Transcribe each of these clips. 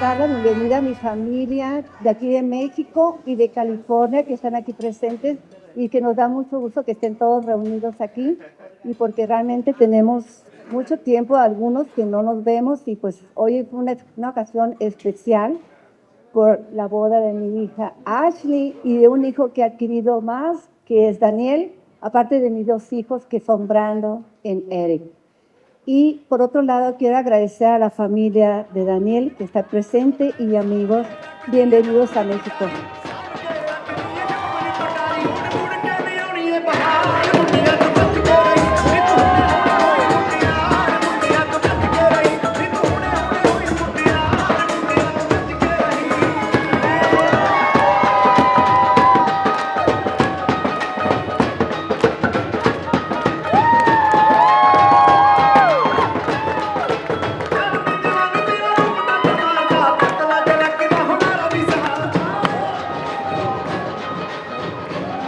dar la bienvenida a mi familia de aquí de México y de California que están aquí presentes y que nos da mucho gusto que estén todos reunidos aquí y porque realmente tenemos mucho tiempo, algunos que no nos vemos y pues hoy fue una ocasión especial por la boda de mi hija Ashley y de un hijo que ha adquirido más, que es Daniel, aparte de mis dos hijos que son Brandon y Eric. Y por otro lado, quiero agradecer a la familia de Daniel que está presente y amigos. Bienvenidos a México.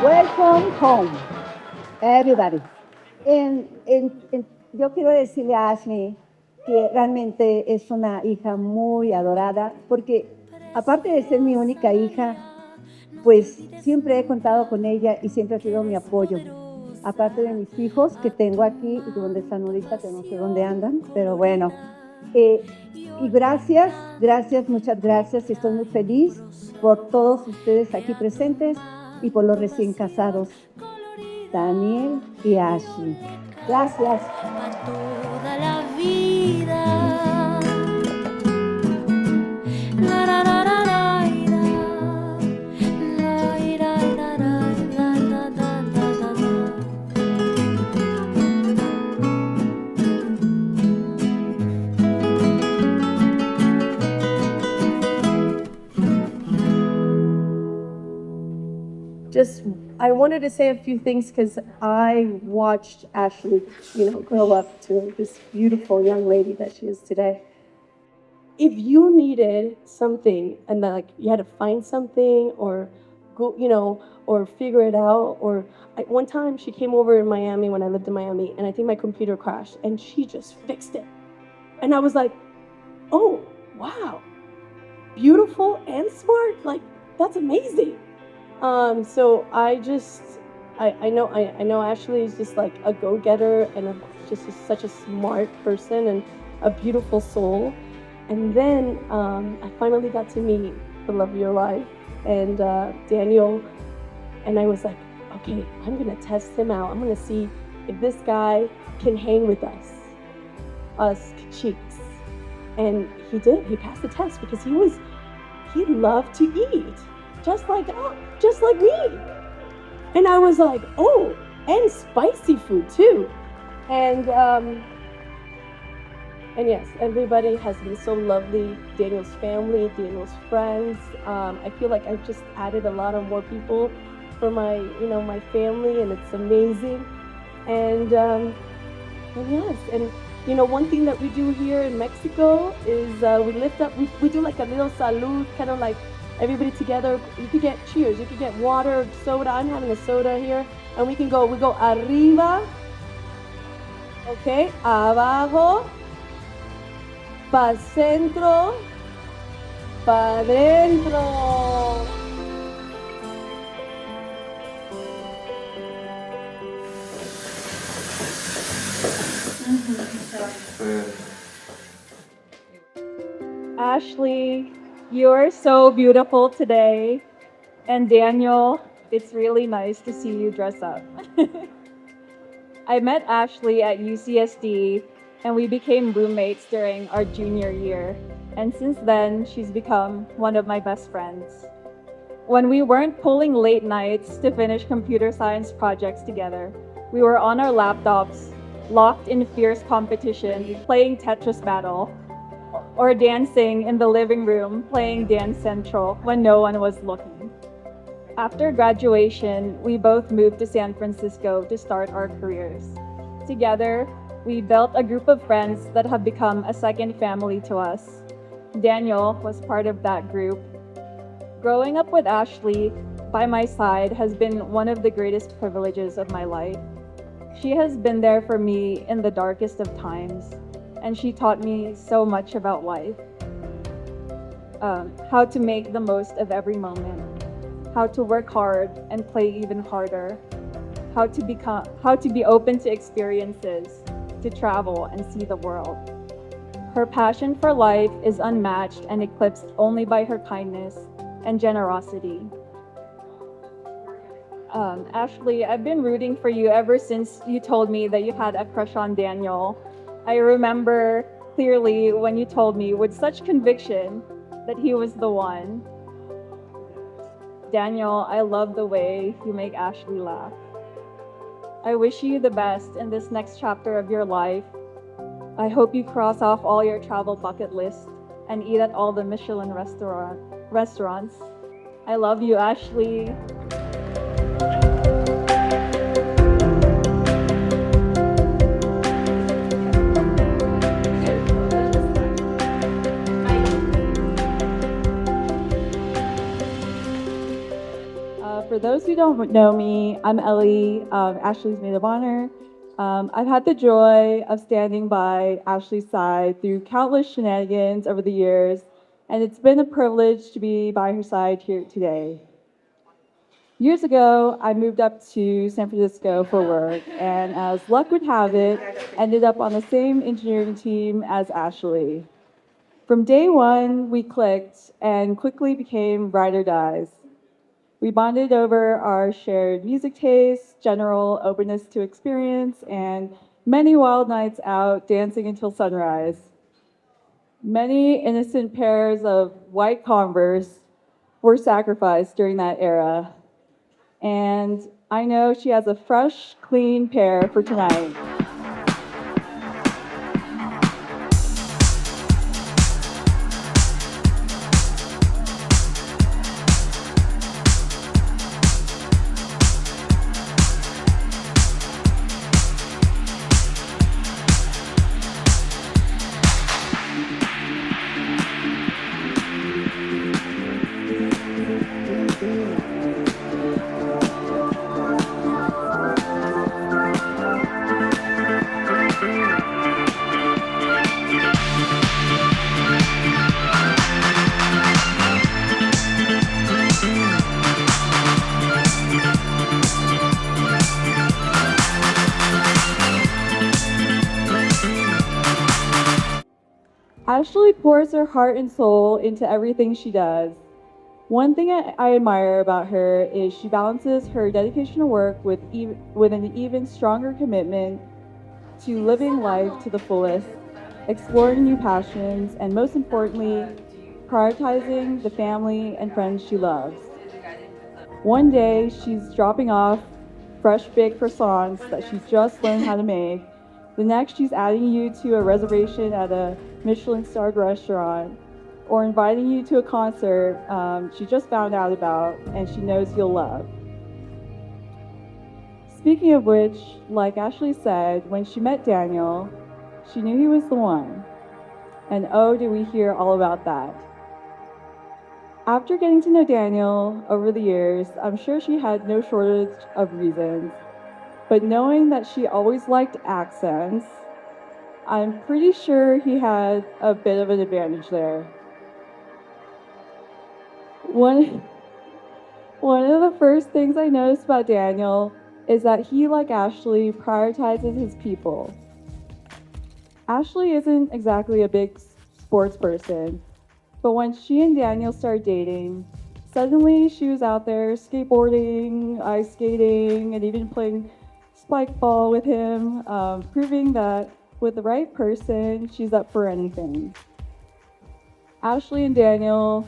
Welcome home, everybody. Yo quiero decirle a Ashley que realmente es una hija muy adorada, porque aparte de ser mi única hija, pues siempre he contado con ella y siempre ha sido mi apoyo. Aparte de mis hijos que tengo aquí y donde están ahorita, que no sé dónde andan, pero bueno. Y gracias, muchas gracias. Estoy muy feliz por todos ustedes aquí presentes y por los recién casados, Daniel y Ashley. Gracias. Para toda la vida. La, la, la, la, la, la, la, la, la. Just, I wanted to say a few things because I watched Ashley, grow up to this beautiful young lady that she is today. If you needed something and like you had to find something or go, or figure it out, one time she came over in Miami when I lived in Miami, and I think my computer crashed, and she just fixed it, and I was like, oh wow, beautiful and smart, like that's amazing. So I know Ashley is just like a go-getter and such a smart person and a beautiful soul. And then I finally got to meet the love of your life and Daniel, and I was like, okay, I'm gonna test him out. I'm gonna see if this guy can hang with us cheeks. And he did. He passed the test because he loved to eat. Just like me. And I was like, oh, and spicy food too. And yes, everybody has been so lovely. Daniel's family, Daniel's friends. I feel like I've just added a lot of more people for my family, and it's amazing. And yes, and one thing that we do here in Mexico is we lift up. We do like a little salud, kind of like everybody together. You could get cheers. You could get water, soda. I'm having a soda here, and we go arriba, okay, abajo, pa centro, pa dentro. Ashley, you're so beautiful today. And Daniel, it's really nice to see you dress up. I met Ashley at UCSD and we became roommates during our junior year. And since then, she's become one of my best friends. When we weren't pulling late nights to finish computer science projects together, we were on our laptops, locked in fierce competition, playing Tetris Battle, or dancing in the living room playing Dance Central when no one was looking. After graduation, we both moved to San Francisco to start our careers. Together, we built a group of friends that have become a second family to us. Daniel was part of that group. Growing up with Ashley by my side has been one of the greatest privileges of my life. She has been there for me in the darkest of times, and she taught me so much about life. how to make the most of every moment, how to work hard and play even harder, how to be open to experiences, to travel and see the world. Her passion for life is unmatched and eclipsed only by her kindness and generosity. Ashley, I've been rooting for you ever since you told me that you had a crush on Daniel. I remember clearly when you told me with such conviction that he was the one. Daniel, I love the way you make Ashley laugh. I wish you the best in this next chapter of your life. I hope you cross off all your travel bucket list and eat at all the Michelin restaurants. I love you, Ashley. For those who don't know me, I'm Ellie, Ashley's maid of honor. I've had the joy of standing by Ashley's side through countless shenanigans over the years, and it's been a privilege to be by her side here today. Years ago, I moved up to San Francisco for work, and as luck would have it, ended up on the same engineering team as Ashley. From day one, we clicked and quickly became ride or dies. We bonded over our shared music tastes, general openness to experience, and many wild nights out dancing until sunrise. Many innocent pairs of white Converse were sacrificed during that era. And I know she has a fresh, clean pair for tonight. Ashley pours her heart and soul into everything she does. One thing I admire about her is she balances her dedication to work with an even stronger commitment to living life to the fullest, exploring new passions, and most importantly, prioritizing the family and friends she loves. One day, she's dropping off fresh baked croissants that she's just learned how to make. The next, she's adding you to a reservation at a Michelin starred restaurant or inviting you to a concert she just found out about and she knows you'll love. Speaking of which, like Ashley said, when she met Daniel, she knew he was the one. And oh, did we hear all about that. After getting to know Daniel over the years, I'm sure she had no shortage of reasons. But knowing that she always liked accents, I'm pretty sure he had a bit of an advantage there. One of the first things I noticed about Daniel is that he, like Ashley, prioritizes his people. Ashley isn't exactly a big sports person, but when she and Daniel started dating, suddenly she was out there skateboarding, ice skating, and even playing spike ball with him, proving that with the right person, she's up for anything. Ashley and Daniel,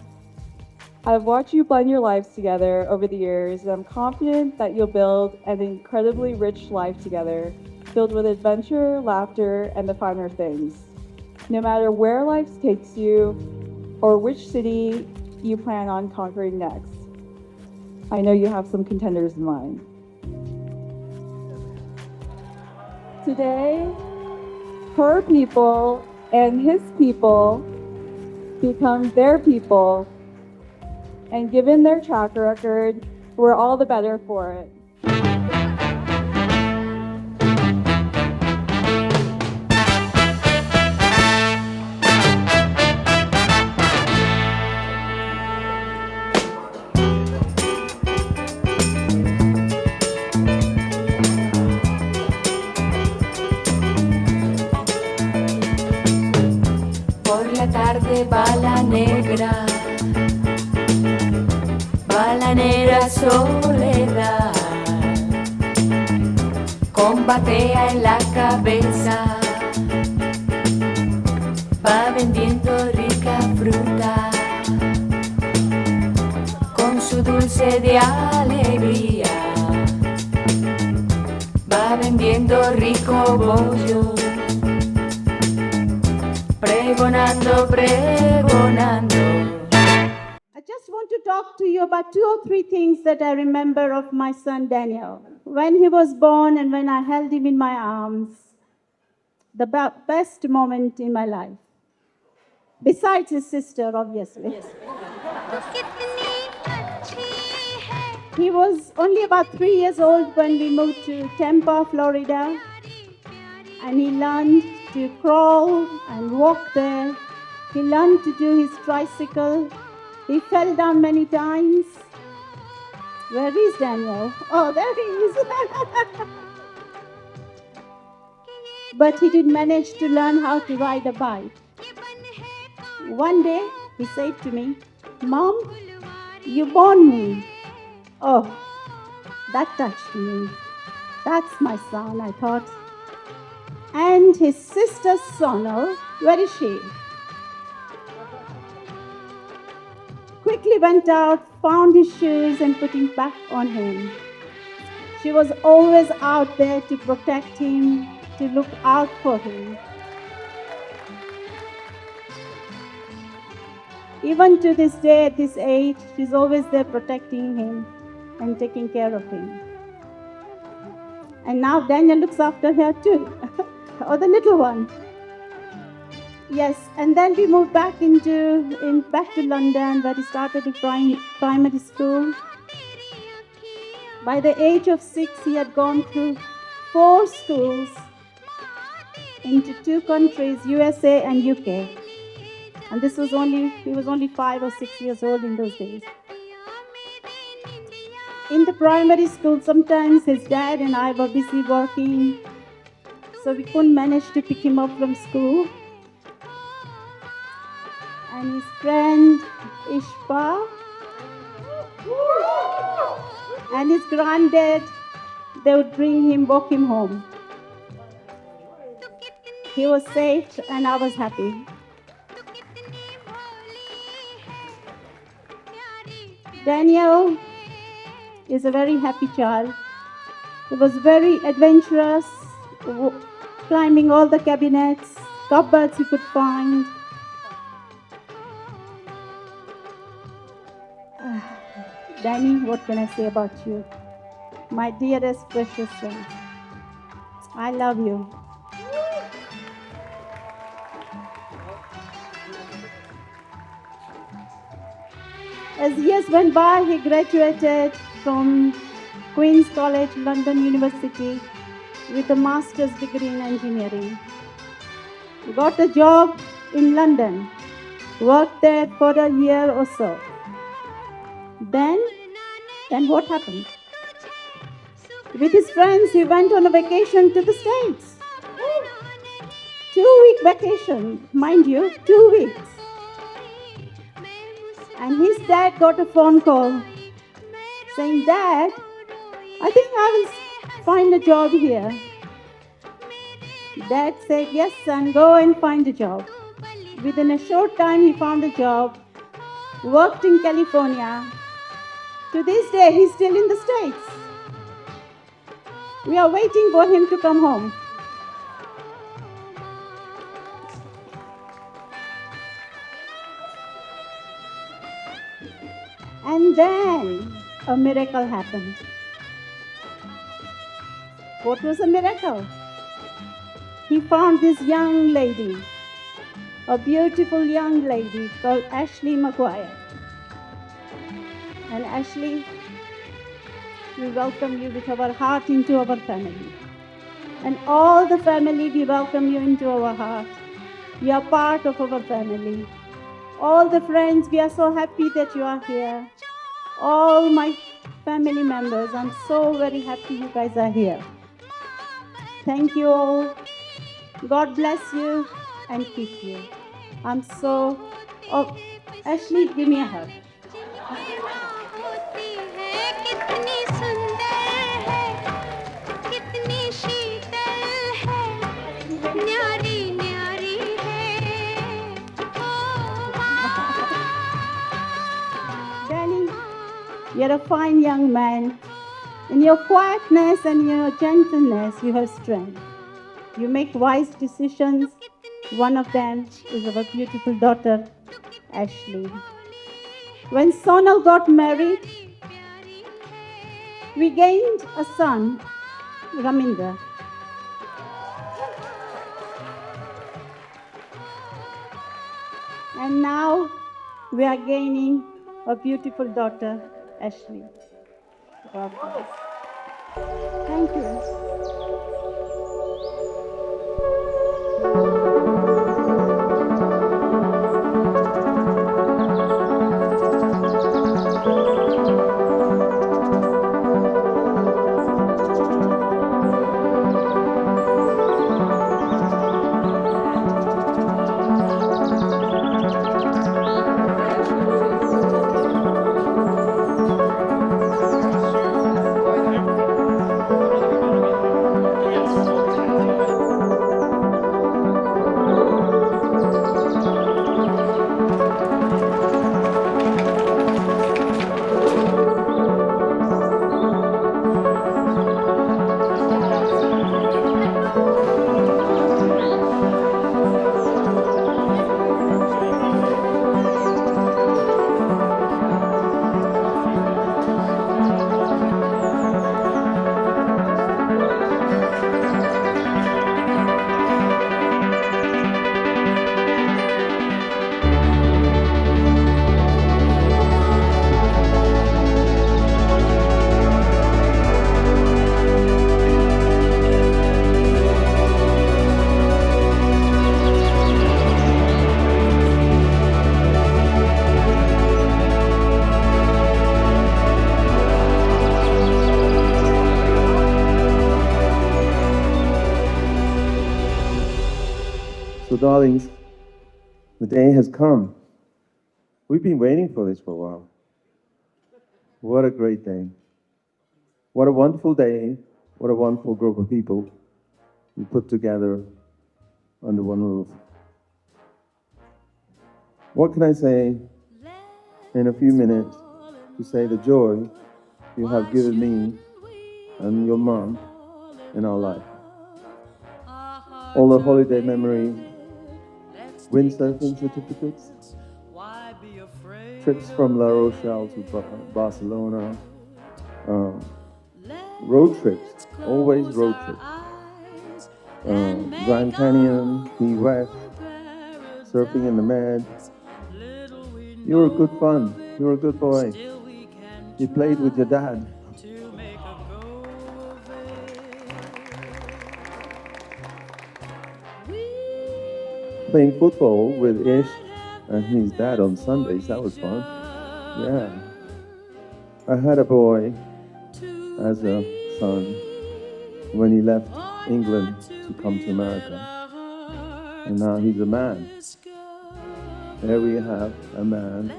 I've watched you blend your lives together over the years, and I'm confident that you'll build an incredibly rich life together, filled with adventure, laughter, and the finer things. No matter where life takes you or which city you plan on conquering next, I know you have some contenders in mind. Today, her people and his people become their people, and given their track record, we're all the better for it. bala negra soledad, combatea en la cabeza, va vendiendo rica fruta, con su dulce de alegría, va vendiendo rico bollo, pregonando, pregonando. I just want to talk to you about 2 or 3 things that I remember of my son Daniel. When he was born and when I held him in my arms, the best moment in my life. Besides his sister, obviously. He was only about 3 years old when we moved to Tampa, Florida, and he learned to crawl and walk there. He learned to do his tricycle. He fell down many times. Where is Daniel? Oh, there he is. But he did manage to learn how to ride a bike. One day, he said to me, "Mom, you born me." Oh, that touched me. That's my son, I thought. And his sister Sonal, where is she? Quickly went out, found his shoes, and put him back on him. She was always out there to protect him, to look out for him. Even to this day, at this age, she's always there protecting him and taking care of him. And now Daniel looks after her too, or the little one. Yes, and then we moved back back to London, where he started a primary school. By the age of 6, he had gone through 4 schools into 2 countries, USA and UK. And he was only 5 or 6 years old in those days. In the primary school, sometimes his dad and I were busy working, so we couldn't manage to pick him up from school. And his friend Ishpa and his granddad, they would walk him home. He was safe and I was happy. Daniel is a very happy child. He was very adventurous, climbing all the cabinets, cupboards he could find. Danny, what can I say about you? My dearest, precious son. I love you. As years went by, he graduated from Queen's College, London University, with a master's degree in engineering. He got a job in London, worked there for a year or so. Then what happened? With his friends, he went on a vacation to the States. 2-week vacation, mind you, 2 weeks. And his dad got a phone call saying, "Dad, I think I will find a job here." Dad said, "Yes, son, go and find a job." Within a short time, he found a job, worked in California. To this day, he's still in the States. We are waiting for him to come home. And then a miracle happened. What was a miracle? He found this young lady, a beautiful young lady called Ashley Maguire. And Ashley, we welcome you with our heart into our family. And all the family, we welcome you into our heart. You are part of our family. All the friends, we are so happy that you are here. All my family members, I'm so very happy you guys are here. Thank you all. God bless you and keep you. I'm so Oh, Ashley, give me a hug. होती है कितनी सुंदर है कितनी शीतल है न्यारी न्यारी है ओ Danny, you're a fine young man. In your quietness and your gentleness, you have strength. You make wise decisions. One of them is our beautiful daughter, Ashley. When Sonal got married, we gained a son, Raminder. And now we are gaining a beautiful daughter, Ashley. God bless. Thank you. So, darlings, the day has come. We've been waiting for this for a while. What a great day. What a wonderful day. What a wonderful group of people we put together under one roof. What can I say in a few minutes to say the joy you have given me and your mom in our life? All the holiday memories, windsurfing certificates, trips from La Rochelle to Barcelona, road trips, always road trips. Grand Canyon, Key West, surfing in the med. You were good fun. You were a good boy. You played with your dad. Playing football with Ish and his dad on Sundays, that was fun. Yeah. I had a boy as a son when he left England to come to America. And now he's a man. There we have a man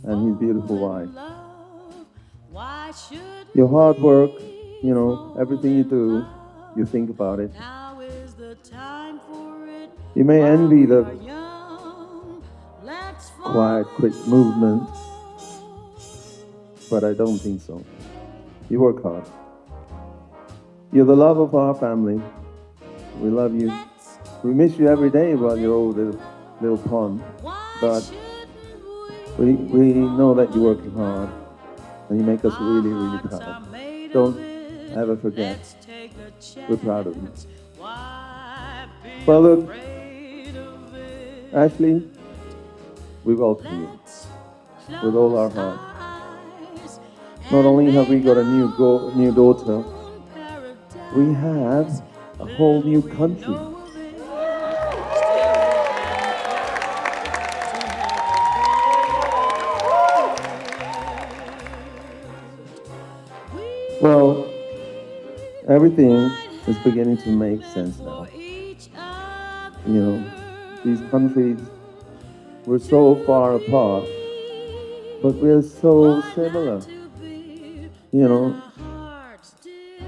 and his beautiful wife. Your hard work, you know, everything you do, you think about it. You may envy the quiet, quick movement, but I don't think so. You work hard. You're the love of our family. We love you. We miss you every day while you're over the little pond, but we know that you're working hard and you make us really, really proud. Don't ever forget. We're proud of you. Well, look, Ashley, we welcome you with all our heart. Not only have we got a new daughter, we have a whole new country. Well, everything is beginning to make sense now. You know, these countries we're so far apart, but we're so similar. You know,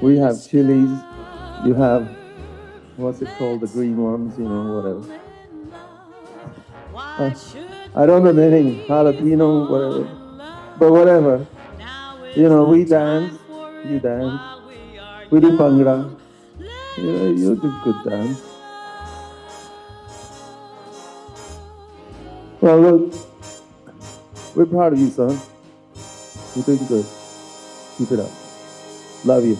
we have chilies, you have, what's it called, the green ones, you know, whatever. I don't know anything, jalapeno, whatever. But whatever, you know, we dance, you dance, we do pangra, you know, you do good dance. Well, look, we're proud of you, son. You're doing good. Keep it up. Love you.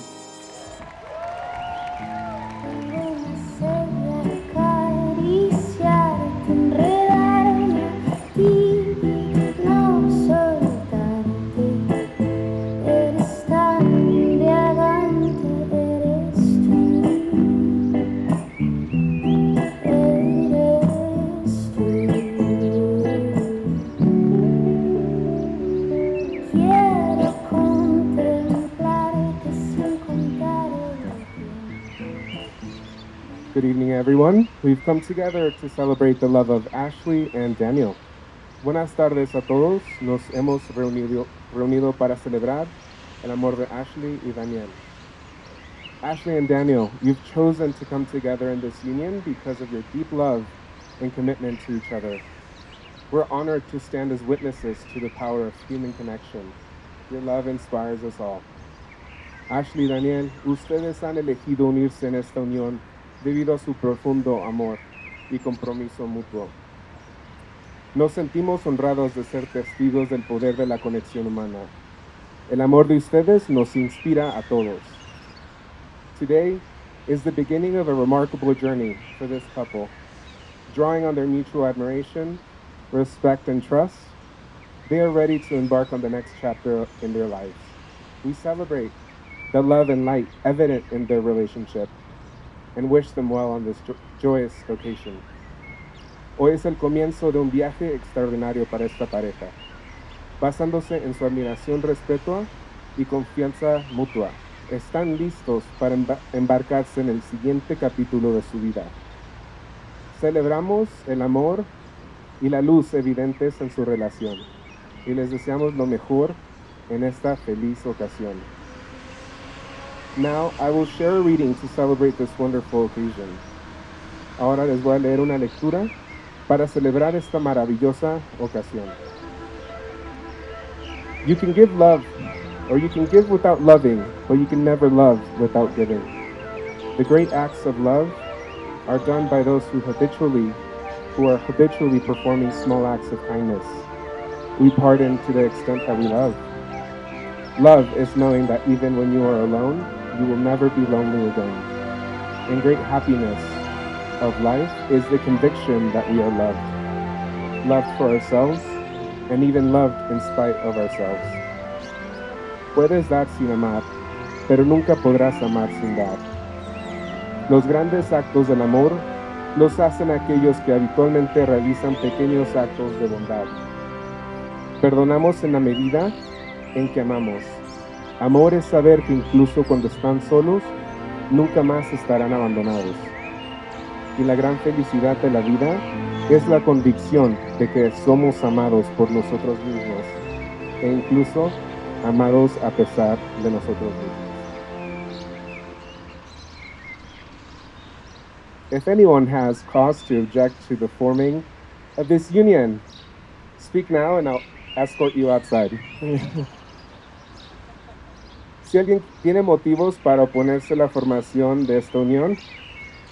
Acariciarte, enredarme a ti, no soltarte. Eres tan embriagante, eres tú, eres tú. Quiero contemplarte sin contar el tiempo. Good evening, everyone. We've come together to celebrate the love of Ashley and Daniel. Buenas tardes a todos. Nos hemos reunido para celebrar el amor de Ashley y Daniel. Ashley and Daniel, you've chosen to come together in this union because of your deep love and commitment to each other. We're honored to stand as witnesses to the power of human connection. Your love inspires us all. Ashley y Daniel, ustedes han elegido unirse en esta unión debido a su profundo amor y compromiso mutuo. Nos sentimos honrados de ser testigos del poder de la conexión humana. El amor de ustedes nos inspira a todos. Today is the beginning of a remarkable journey for this couple. Drawing on their mutual admiration, respect, and trust, they are ready to embark on the next chapter in their lives. We celebrate the love and light evident in their relationship and wish them well on this joyous occasion. Hoy es el comienzo de un viaje extraordinario para esta pareja, basándose en su admiración, respeto y confianza mutua. Están listos para embarcarse en el siguiente capítulo de su vida. Celebramos el amor y la luz evidentes en su relación y les deseamos lo mejor en esta feliz ocasión. Now I will share a reading to celebrate this wonderful occasion. Ahora les voy a leer una lectura para celebrar esta maravillosa ocasión. You can give love, or you can give without loving, but you can never love without giving. The great acts of love are done by those who are habitually performing small acts of kindness. We pardon to the extent that we love. Love is knowing that even when you are alone, you will never be lonely again. And great happiness of life is the conviction that we are loved. Loved for ourselves, and even loved in spite of ourselves. Puedes dar sin amar, pero nunca podrás amar sin dar. Los grandes actos del amor los hacen aquellos que habitualmente realizan pequeños actos de bondad. Perdonamos en la medida en que amamos. Amor es saber que incluso cuando están solos, nunca más estarán abandonados. Y la gran felicidad de la vida es la convicción de que somos amados por nosotros mismos e incluso amados a pesar de nosotros mismos. If anyone has cause to object to the forming of this union, speak now and I'll escort you outside. Si alguien tiene motivos para oponerse a la formación de esta unión,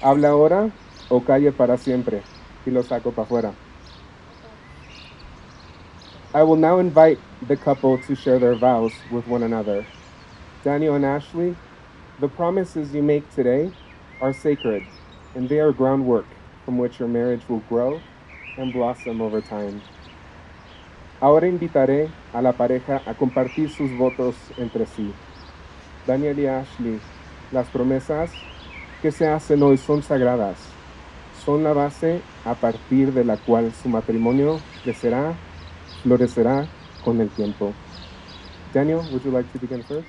habla ahora o calle para siempre y lo saco para afuera. I will now invite the couple to share their vows with one another. Daniel and Ashley, the promises you make today are sacred, and they are groundwork from which your marriage will grow and blossom over time. Ahora invitaré a la pareja a compartir sus votos entre sí. Daniel y Ashley, las promesas que se hacen hoy son sagradas. Son la base a partir de la cual su matrimonio crecerá, florecerá con el tiempo. Daniel, would you like to begin first?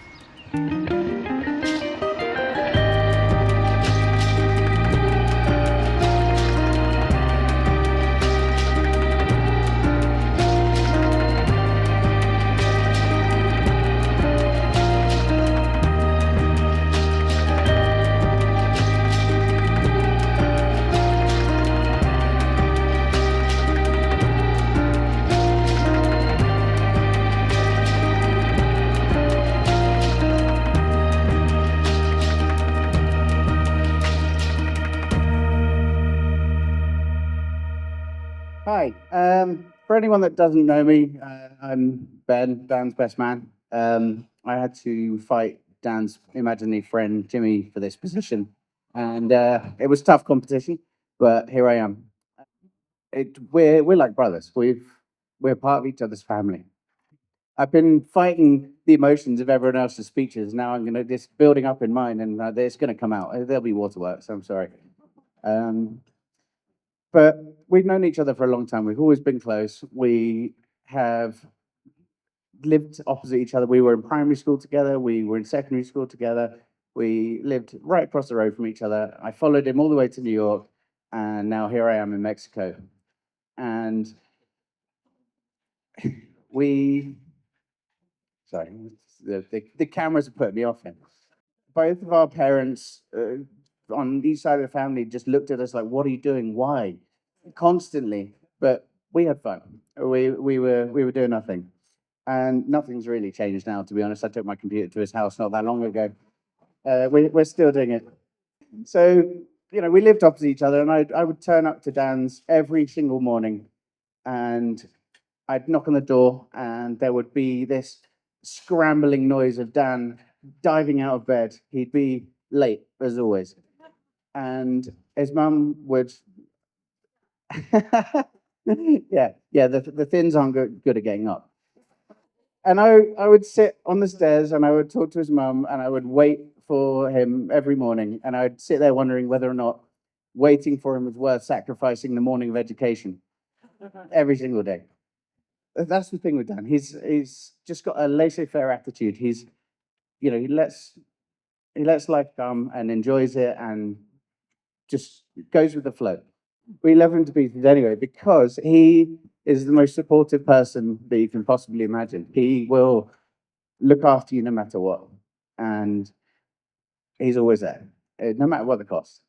Hi. For anyone that doesn't know me, I'm Ben, Dan's best man. I had to fight Dan's imaginary friend Jimmy for this position, and it was tough competition, but here I am. We're like brothers. We're part of each other's family. I've been fighting the emotions of everyone else's speeches. Now I'm gonna just building up in mine, and it's gonna come out. There'll be waterworks. I'm sorry. Um, but we've known each other for a long time. We've always been close. We have lived opposite each other. We were in primary school together. We were in secondary school together. We lived right across the road from each other. I followed him all the way to New York, and now here I am in Mexico. And we, sorry, the cameras are putting me off here. Both of our parents on each side of the family just looked at us like, "What are you doing? Why?" Constantly. But we had fun. We were doing nothing, and nothing's really changed now. To be honest, I took my computer to his house not that long ago. We're still doing it. So we lived opposite each other, and I would turn up to Dan's every single morning, and I'd knock on the door, and there would be this scrambling noise of Dan diving out of bed. He'd be late as always, and his mum would. Yeah. The thins aren't good at getting up. And I would sit on the stairs and I would talk to his mum and I would wait for him every morning. And I'd sit there wondering whether or not waiting for him was worth sacrificing the morning of education every single day. That's the thing with Dan. He's just got a laissez-faire attitude. He lets life come and enjoys it and just goes with the flow. We love him to pieces anyway because he is the most supportive person that you can possibly imagine. He will look after you no matter what, and he's always there, no matter what the cost.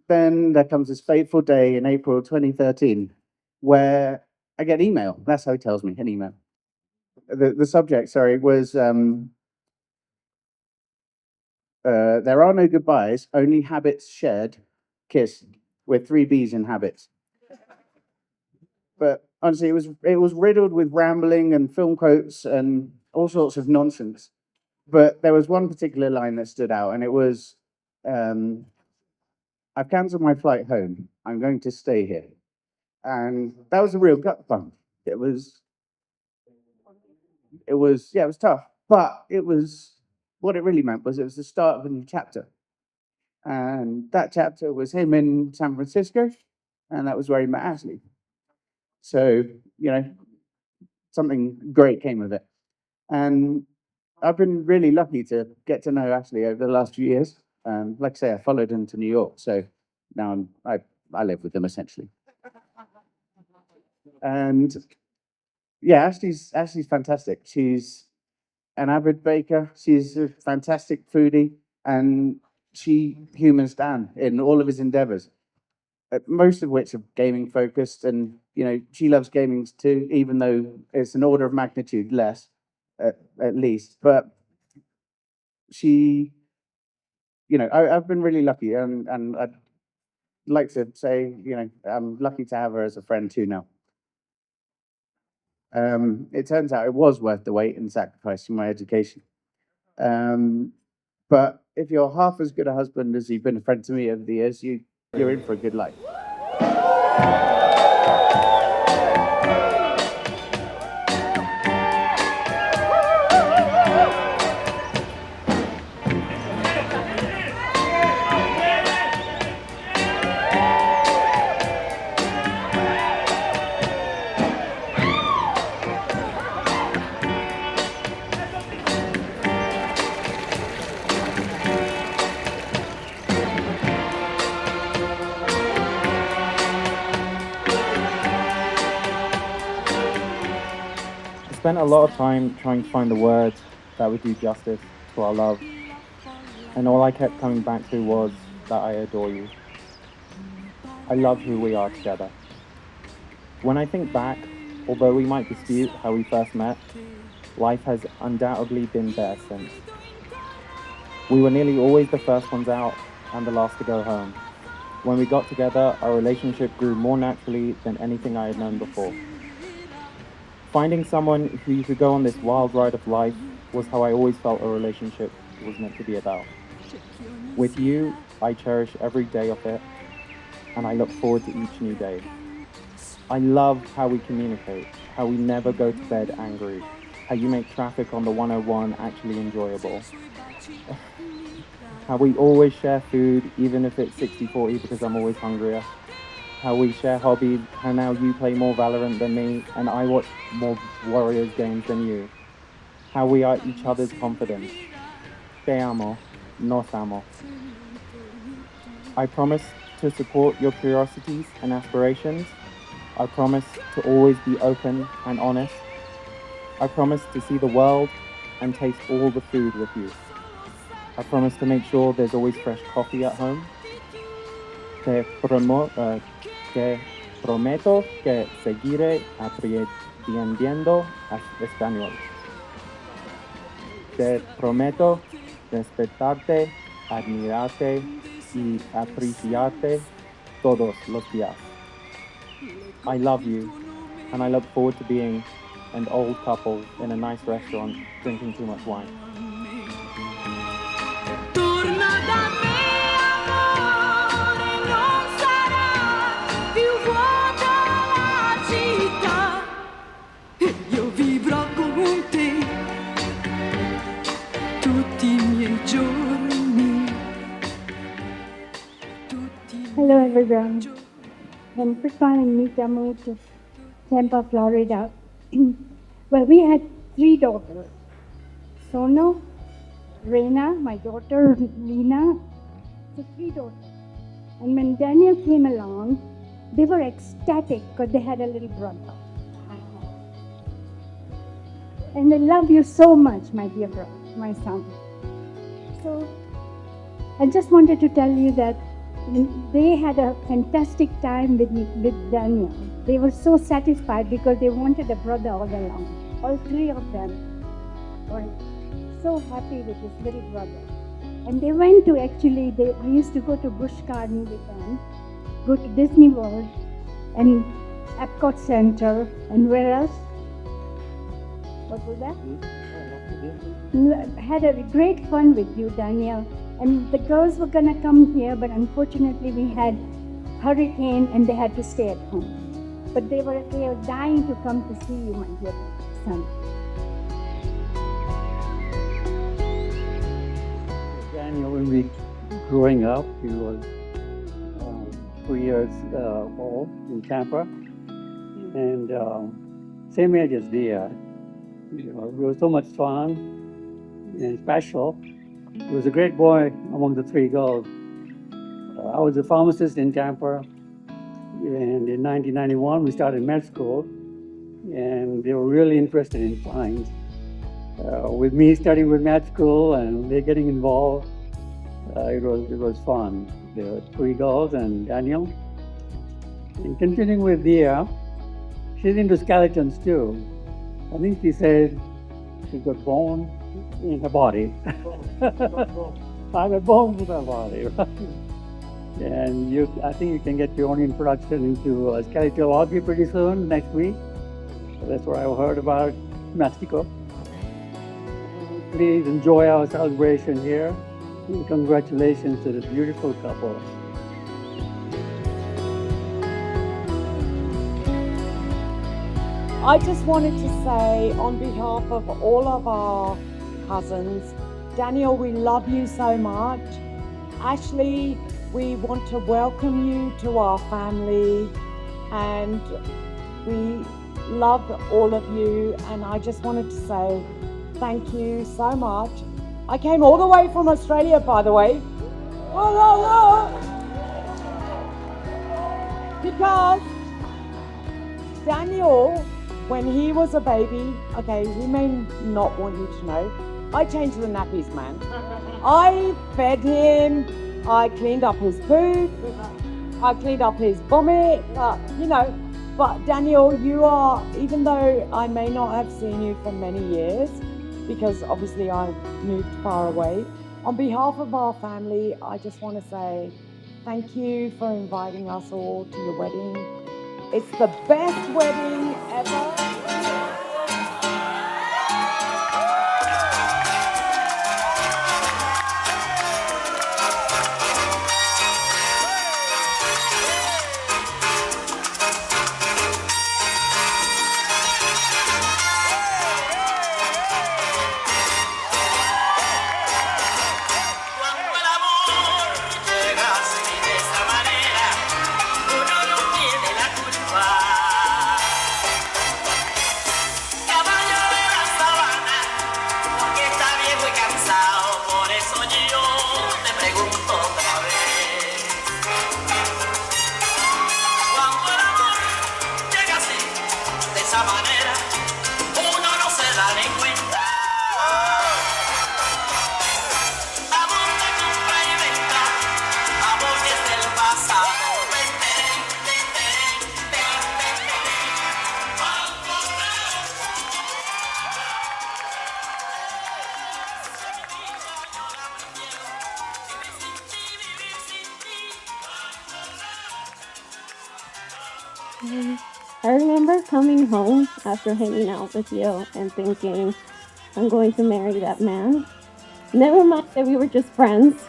Then there comes this fateful day in April 2013 where I get an email. That's how he tells me, an email. The subject, sorry, was there are no goodbyes, only habits shared. Kiss with three B's in habits. But honestly, it was riddled with rambling and film quotes and all sorts of nonsense. But there was one particular line that stood out, and it was, um, "I've cancelled my flight home. I'm going to stay here," and that was a real gut bump. It was, yeah, it was tough, but it was what it really meant was it was the start of a new chapter, and that chapter was him in San Francisco, and that was where he met Ashley. So you know, something great came of it. And I've been really lucky to get to know Ashley over the last few years. Like I say, I followed him to New York, so now I live with him essentially. And yeah, Ashley's fantastic. She's an avid baker. She's a fantastic foodie, and she humans Dan in all of his endeavors. Most of which are gaming focused, and she loves gaming too, even though it's an order of magnitude less, at least. But she I've been really lucky, and I'd like to say, I'm lucky to have her as a friend too now. It turns out it was worth the wait and sacrifice for my education. Um, but if you're half as good a husband as you've been a friend to me over the years, you're in for a good life. I spent a lot of time trying to find the words that would do justice to our love, and all I kept coming back to was that I adore you. I love who we are together. When I think back, although we might dispute how we first met, life has undoubtedly been better since. We were nearly always the first ones out and the last to go home. When we got together, our relationship grew more naturally than anything I had known before. Finding someone who you could go on this wild ride of life was how I always felt a relationship was meant to be about. With you, I cherish every day of it, and I look forward to each new day. I love how we communicate, how we never go to bed angry, how you make traffic on the 101 actually enjoyable, how we always share food, even if it's 60-40 because I'm always hungrier, how we share hobbies, how now you play more Valorant than me, and I watch more Warriors games than you, how we are each other's confidence. Te amo, nos amo. I promise to support your curiosities and aspirations. I promise to always be open and honest. I promise to see the world and taste all the food with you. I promise to make sure there's always fresh coffee at home. Te prometo que seguiré aprendiendo español. Te prometo respetarte, admirarte y apreciarte todos los días. I love you, and I look forward to being an old couple in a nice restaurant drinking too much wine. Torna da me, amore, non sarà più vuota la città. E io vivrò con te tutti I miei giorni. Hello, everyone. And first time I meet I moved to Tampa, Florida. Well, we had 3 daughters. Sono, Reina, my daughter, Lena. So 3 daughters. And when Daniel came along, they were ecstatic because they had a little brother. And I love you so much, my dear brother, my son. So I just wanted to tell you that they had a fantastic time with Daniel. They were so satisfied because they wanted a brother all along. All 3 of them were so happy with this little brother. And they went to we used to go to Busch Gardens with them, go to Disney World and Epcot Center, and where else? What was that? Had a great fun with you, Daniel. And the girls were gonna come here, but unfortunately we had hurricane and they had to stay at home. But they were dying to come to see you, my dear son. Daniel, when we growing up, he was 3 years old in Tampa, and same age as Dia. It was so much fun and special. He was a great boy among the 3 girls. I was a pharmacist in Tampa, and in 1991 we started med school, and they were really interested in science. With me studying with med school and they getting involved, it was fun. There were 3 girls and Daniel. And continuing with Dia, she's into skeletons too. I think she said she's got bone in her body. I got bones in my body. And I think you can get your own introduction into skeletalology pretty soon, next week. That's what I heard about Mexico. Please enjoy our celebration here. And congratulations to this beautiful couple. I just wanted to say on behalf of all of our cousins, Daniel, we love you so much. Ashley, we want to welcome you to our family, and we love all of you, and I just wanted to say thank you so much. I came all the way from Australia, by the way. Whoa, whoa, whoa. Because Daniel, when he was a baby, okay, he may not want you to know, I changed the nappies, man. I fed him, I cleaned up his poop, I cleaned up his vomit, but Daniel, you are, even though I may not have seen you for many years, because obviously I've moved far away, on behalf of our family, I just want to say Thank you for inviting us all to your wedding. It's the best wedding ever. Cuando el amor llega así de esta manera, uno no tiene la culpa. Caballo de la sabana, porque está viejo y cansado, por eso yo te pregunto otra vez. Cuando el amor llega así, de esa manera, uno no se da ni cuenta. Amor de compra y venta, amor que es del pasado. I remember coming home after hanging out with you and thinking, I'm going to marry that man. Never mind that we were just friends,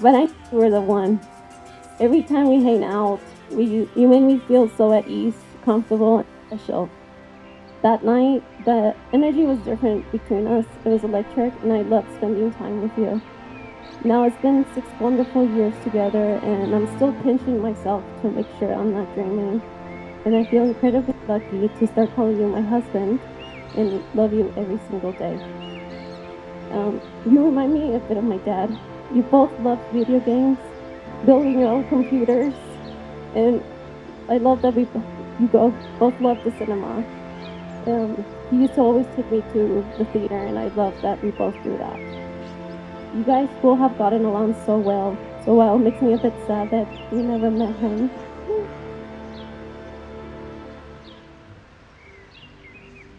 but I knew you were the one. Every time we hang out, you made me feel so at ease, comfortable, and special. That night, the energy was different between us. It was electric, and I loved spending time with you. Now it's been 6 wonderful years together, and I'm still pinching myself to make sure I'm not dreaming. And I feel incredibly lucky to start calling you my husband and love you every single day. You remind me a bit of my dad. You both love video games, building your own computers, and I love that both love the cinema. He used to always take me to the theater, and I love that we both do that. You guys will have gotten along so well. So while it makes me a bit sad that we never met him.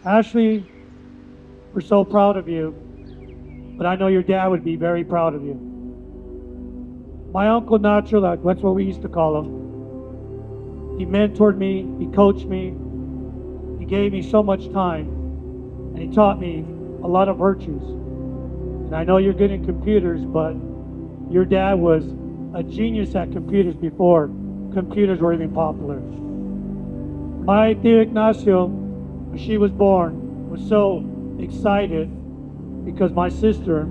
Ashley, we're so proud of you, but I know your dad would be very proud of you. My Uncle Nacho, that's what we used to call him, he mentored me, he coached me, he gave me so much time, and he taught me a lot of virtues. And I know you're good in computers, but your dad was a genius at computers before computers were even popular. My Tio Ignacio, when she was born, was so excited because my sister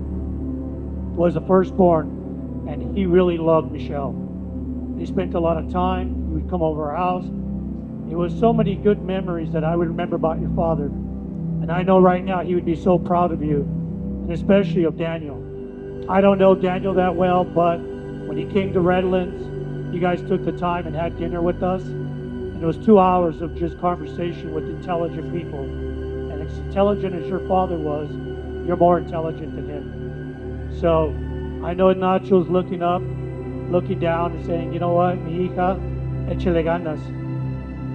was the firstborn, and he really loved Michelle. They spent a lot of time. He would come over our house. It was so many good memories that I would remember about your father. And I know right now he would be so proud of you, and especially of Daniel. I don't know Daniel that well, but when he came to Redlands, you guys took the time and had dinner with us. And it was 2 hours of just conversation with intelligent people. And as intelligent as your father was, you're more intelligent than him. So I know Nacho's looking up, looking down and saying, you know what, mi hija, échale ganas.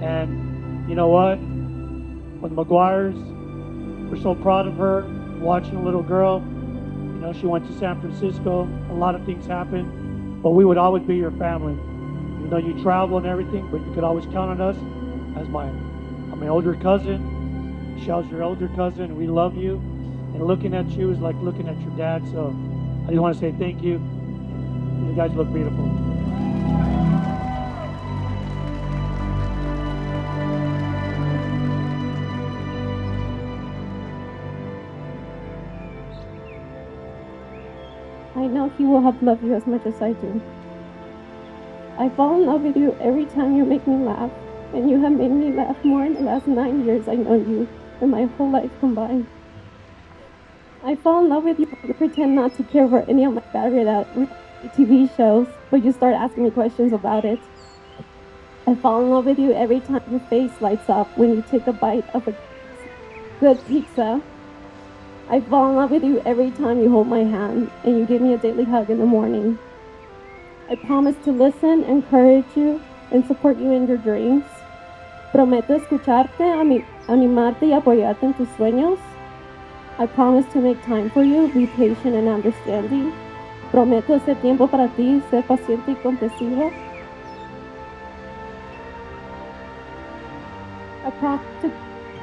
And you know what? When the McGuires, we're so proud of her, watching a little girl. You know, she went to San Francisco. A lot of things happened, but we would always be your family. You know, you travel and everything, but you could always count on us as I'm my older cousin. Michelle's your older cousin, and we love you. And looking at you is like looking at your dad. So I just want to say thank you. You guys look beautiful. I know he will have loved you as much as I do. I fall in love with you every time you make me laugh, and you have made me laugh more in the last 9 years I know you than my whole life combined. I fall in love with you when you pretend not to care for any of my bad reality TV shows, but you start asking me questions about it. I fall in love with you every time your face lights up when you take a bite of a good pizza. I fall in love with you every time you hold my hand and you give me a daily hug in the morning. I promise to listen, encourage you, and support you in your dreams. Prometo escucharte, animarte y apoyarte en tus sueños. I promise to make time for you, be patient and understanding. Prometo hacer tiempo para ti, ser paciente y comprensivo.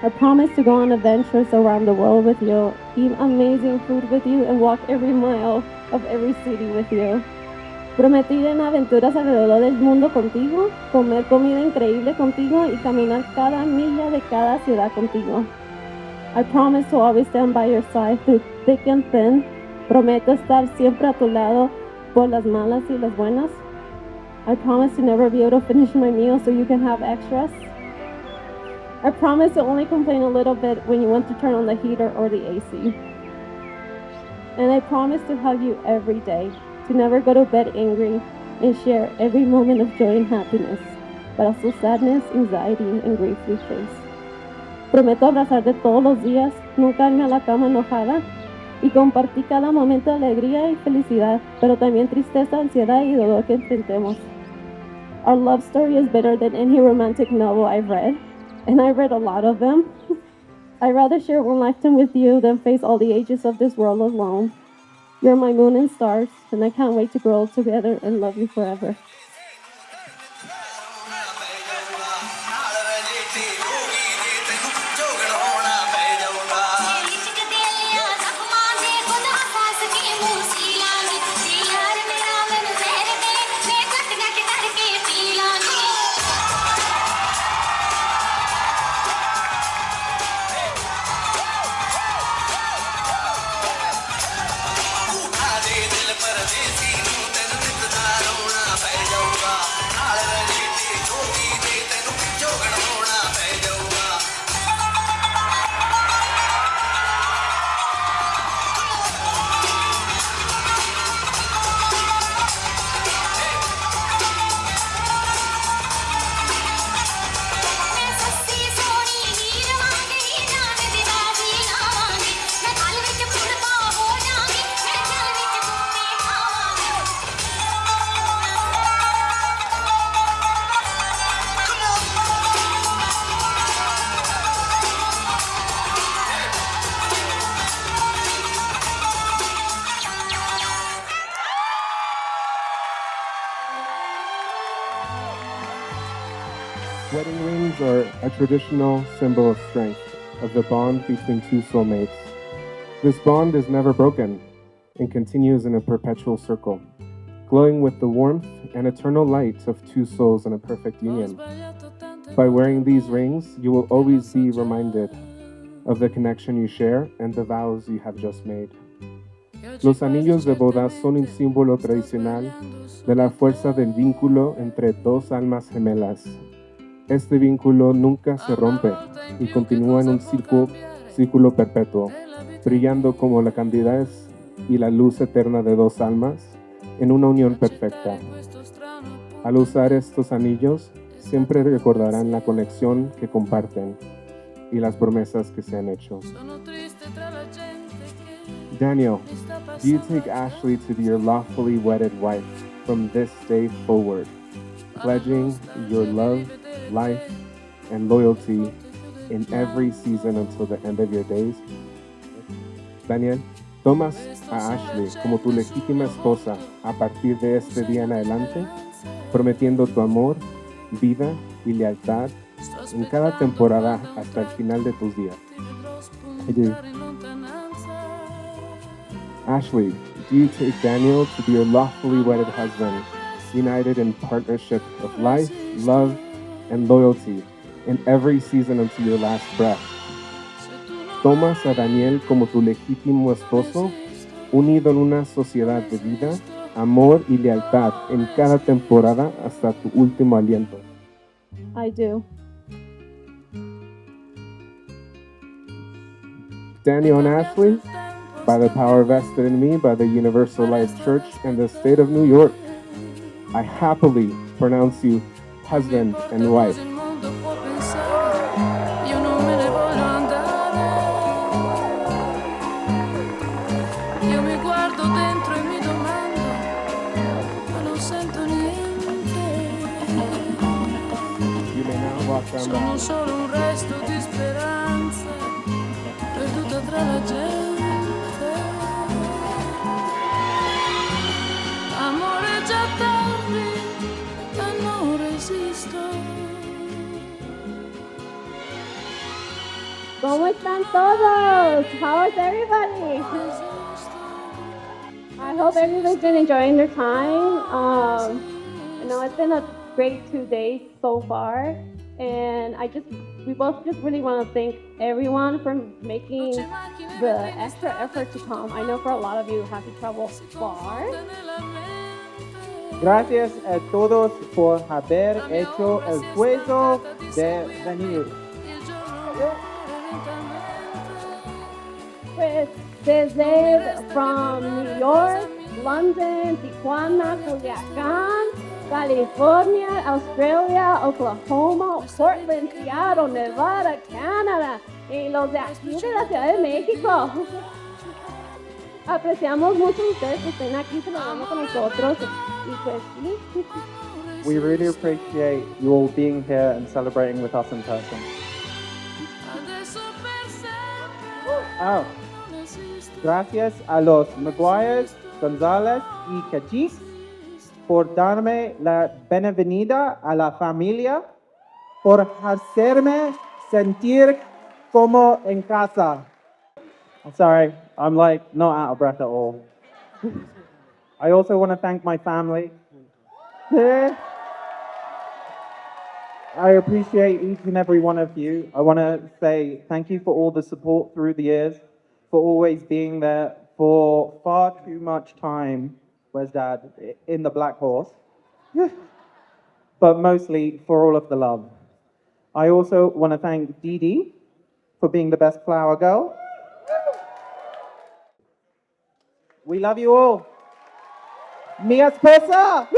I promise to go on adventures around the world with you, eat amazing food with you, and walk every mile of every city with you. Prometo ir en aventuras alrededor del mundo contigo, comer comida increíble contigo y caminar cada milla de cada ciudad contigo. I promise to always stand by your side through thick and thin. Prometo estar siempre a tu lado por las malas y las buenas. I promise to never be able to finish my meal so you can have extras. I promise to only complain a little bit when you want to turn on the heater or the AC. And I promise to hug you every day, to never go to bed angry, and share every moment of joy and happiness, but also sadness, anxiety, and grief we face. Prometo abrazarte todos los días, nunca irme a la cama enojada, y compartir cada momento de alegría y felicidad, pero también tristeza, ansiedad y dolor que enfrentemos. Our love story is better than any romantic novel I've read, and I read a lot of them. I'd rather share one lifetime with you than face all the ages of this world alone. You're my moon and stars, and I can't wait to grow old together and love you forever. Wedding rings are a traditional symbol of strength, of the bond between two soulmates. This bond is never broken and continues in a perpetual circle, glowing with the warmth and eternal light of two souls in a perfect union. By wearing these rings, you will always be reminded of the connection you share and the vows you have just made. Los anillos de boda son un símbolo tradicional de la fuerza del vínculo entre dos almas gemelas. Este vínculo nunca se rompe y continúa en un círculo perpetuo, brillando como la candidez y la luz eterna de dos almas en una unión perfecta. Al usar estos anillos, siempre recordarán la conexión que comparten y las promesas que se han hecho. Daniel, do you take Ashley to be your lawfully wedded wife from this day forward, pledging your love, life, and loyalty in every season until the end of your days? Daniel, ¿tomas a Ashley como tu legítima esposa a partir de este día en adelante, prometiendo tu amor, vida y lealtad en cada temporada hasta el final de tus días? I do. Ashley, do you take Daniel to be your lawfully wedded husband, united in partnership of life, love, and loyalty in every season until your last breath? ¿Tomas a Daniel como tu legítimo esposo, unido en una sociedad de vida, amor y lealtad en cada temporada hasta tu último aliento? I do. Daniel and Ashley, by the power vested in me by the Universal Life Church and the state of New York, I happily pronounce you husband and wife. Io mi guardo dentro e mi domando, ma non sento niente. You may now walk down the Sono aisle. solo un resto di speranza, perduta tra la gente. ¿Cómo están todos? How is everybody? I hope everybody's been enjoying their time. I know it's been a great 2 days so far, and we both just really want to thank everyone for making the extra effort to come. I know for a lot of you have to travel far. Gracias a todos por haber hecho el esfuerzo de venir. Pues from New York, London, Tijuana, Culiacán, California, Australia, Oklahoma, Portland, Seattle, Nevada, Canadá y los de aquí de la Ciudad de México. Apreciamos mucho a ustedes que estén aquí celebrando con nosotros y pues sí. We really appreciate you all being here and celebrating with us in person. Oh. Gracias a los Maguires, González y Cachis por darme la bienvenida a la familia, por hacerme sentir como en casa. I'm sorry, I'm like not out of breath at all. I also want to thank my family. I appreciate each and every one of you. I want to say thank you for all the support through the years, for always being there for far too much time. Where's Dad? In the Black Horse. But mostly for all of the love. I also want to thank Dee Dee for being the best flower girl. We love you all. Mi esposa!